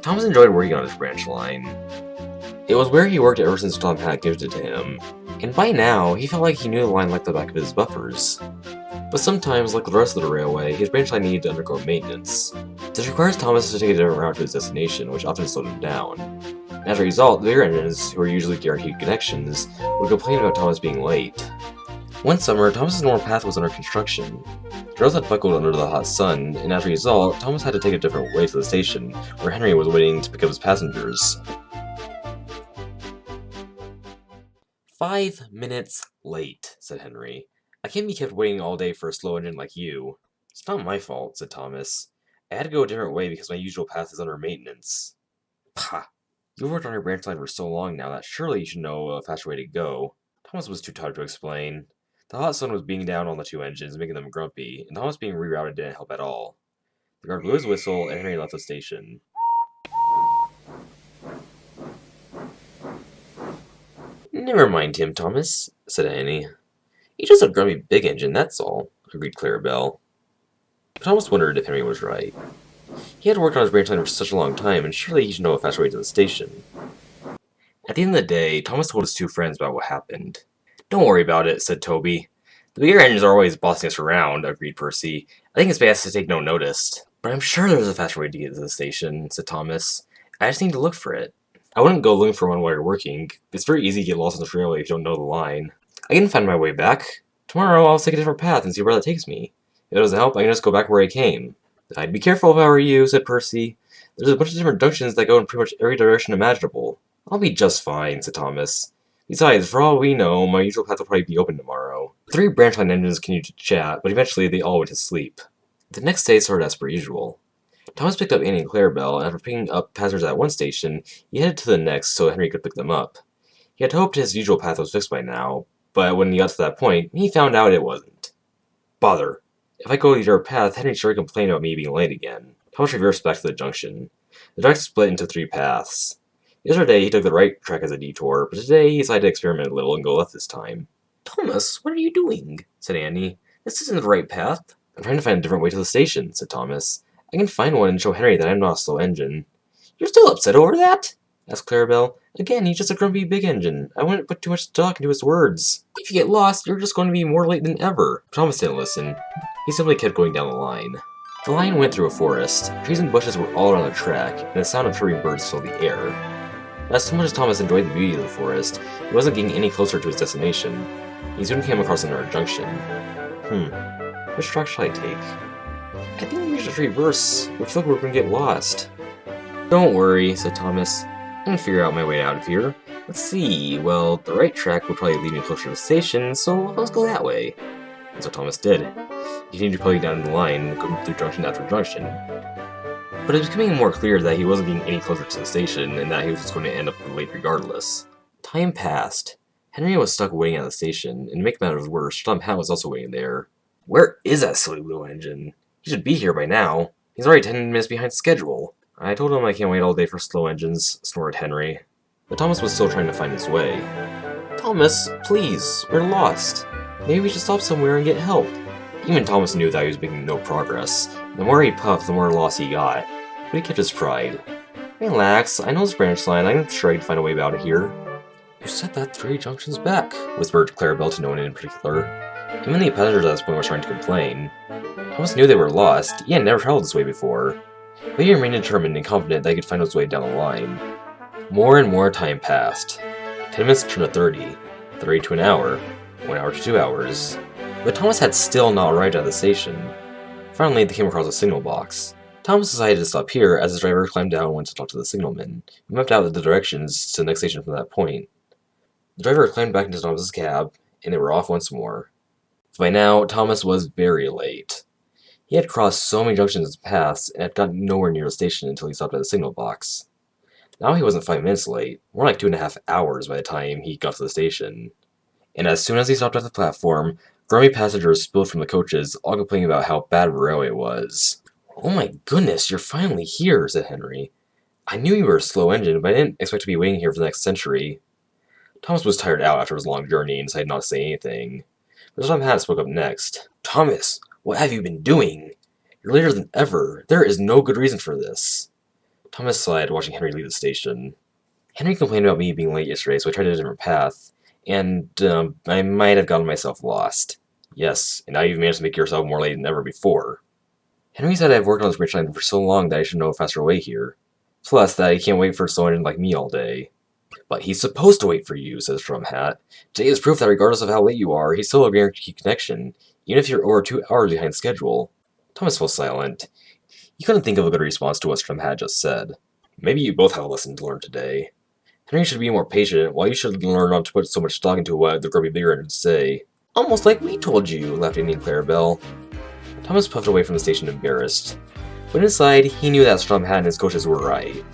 Thomas enjoyed working on his branch line. It was where he worked ever since Tom had gifted it to him, and by now, he felt like he knew the line like the back of his buffers. But sometimes, like the rest of the railway, his branch line needed to undergo maintenance. This requires Thomas to take a different route to his destination, which often slowed him down. As a result, the bigger engines, who were usually guaranteed connections, would complain about Thomas being late. One summer, Thomas's normal path was under construction. The rails had buckled under the hot sun, and as a result, Thomas had to take a different way to the station, where Henry was waiting to pick up his passengers. 5 minutes late, said Henry. I can't be kept waiting all day for a slow engine like you. It's not my fault, said Thomas. I had to go a different way because my usual path is under maintenance. Pah! You've worked on your branch line for so long now that surely you should know a faster way to go. Thomas was too tired to explain. The hot sun was beating down on the two engines, making them grumpy, and Thomas being rerouted didn't help at all. The guard blew his whistle, and Henry left the station. Never mind him, Thomas, said Annie. He's just a grumpy big engine, that's all, agreed Clarabelle. But Thomas wondered if Henry was right. He had worked on his branch line for such a long time, and surely he should know a faster way to the station. At the end of the day, Thomas told his two friends about what happened. Don't worry about it, said Toby. The bigger engines are always bossing us around, agreed Percy. I think it's best to take no notice. But I'm sure there's a faster way to get to the station, said Thomas. I just need to look for it. I wouldn't go looking for one while you're working. It's very easy to get lost on the railway if you don't know the line. I can find my way back. Tomorrow I'll take a different path and see where that takes me. If it doesn't help, I can just go back where I came. I'd be careful if I were you, said Percy. There's a bunch of different junctions that go in pretty much every direction imaginable. I'll be just fine, said Thomas. Besides, for all we know, my usual path will probably be open tomorrow. The three branch line engines continued to chat, but eventually they all went to sleep. The next day started as per usual. Thomas picked up Annie and Clarabelle, and after picking up passengers at one station, he headed to the next so Henry could pick them up. He had hoped his usual path was fixed by now, but when he got to that point, he found out it wasn't. Bother. If I go your path, Henry sure complained about me being late again. Thomas reversed back to the junction. The track split into three paths. Yesterday, he took the right track as a detour, but today he decided to experiment a little and go left this time. Thomas, what are you doing? Said Annie. This isn't the right path. I'm trying to find a different way to the station, said Thomas. I can find one and show Henry that I'm not a slow engine. You're still upset over that? Asked Clarabelle. Again, he's just a grumpy big engine. I wouldn't put too much stock into his words. If you get lost, you're just going to be more late than ever. Thomas didn't listen. He simply kept going down the line. The line went through a forest. Trees and bushes were all around the track, and the sound of chirping birds filled the air. As much as Thomas enjoyed the beauty of the forest, he wasn't getting any closer to his destination. He soon came across another junction. Which track should I take? I think we should just reverse. We feel like we're going to get lost. Don't worry, said Thomas. I can figure out my way out of here. Let's see, well, the right track will probably lead me closer to the station, so let's go that way. And so Thomas did. He continued pulling down the line, going through junction after junction. But it was becoming more clear that he wasn't getting any closer to the station, and that he was just going to end up late regardless. Time passed. Henry was stuck waiting at the station, and to make matters worse, Tom Hat was also waiting there. Where is that silly little engine? He should be here by now. He's already 10 minutes behind schedule. I told him I can't wait all day for slow engines, snorted Henry. But Thomas was still trying to find his way. Thomas, please, we're lost. Maybe we should stop somewhere and get help. Even Thomas knew that he was making no progress. The more he puffed, the more lost he got. But he kept his pride. Relax, I know this branch line. I'm sure I can find a way out of here. You said that 3 junctions back, whispered Clarabelle to no one in particular. Even the passengers at this point were starting to complain. Thomas knew they were lost. He had never traveled this way before. But he remained determined and confident that he could find his way down the line. More and more time passed. 10 minutes turned to 30, 30 to an hour, 1 hour to 2 hours. But Thomas had still not arrived at the station. Finally, they came across a signal box. Thomas decided to stop here as his driver climbed down and went to talk to the signalman. He mapped out the directions to the next station from that point. The driver climbed back into Thomas's cab, and they were off once more. By now, Thomas was very late. He had crossed so many junctions and paths, and had gotten nowhere near the station until he stopped at the signal box. Now he wasn't 5 minutes late, more like 2.5 hours by the time he got to the station. And as soon as he stopped at the platform, grumpy passengers spilled from the coaches, all complaining about how bad the railway was. Oh my goodness, you're finally here, said Henry. I knew you were a slow engine, but I didn't expect to be waiting here for the next century. Thomas was tired out after his long journey and decided not to say anything. But Tom Hat spoke up next. Thomas, what have you been doing? You're later than ever. There is no good reason for this. Thomas sighed, watching Henry leave the station. Henry complained about me being late yesterday, so I tried a different path, and I might have gotten myself lost. Yes, and now you've managed to make yourself more late than ever before. Henry said I've worked on this branch line for so long that I should know a faster way here. Plus, that I can't wait for someone like me all day. But he's supposed to wait for you, says Drumhat. Today is proof that regardless of how late you are, he's still a guaranteed connection, even if you're over 2 hours behind schedule. Thomas fell silent. He couldn't think of a good response to what Drumhat just said. Maybe you both have a lesson to learn today. Henry should be more patient, while you should learn not to put so much stock into what the grubby bigger engines say. Almost like we told you, laughed Amy and Clarabelle. Thomas puffed away from the station embarrassed. But inside, he knew that Drumhat and his coaches were right.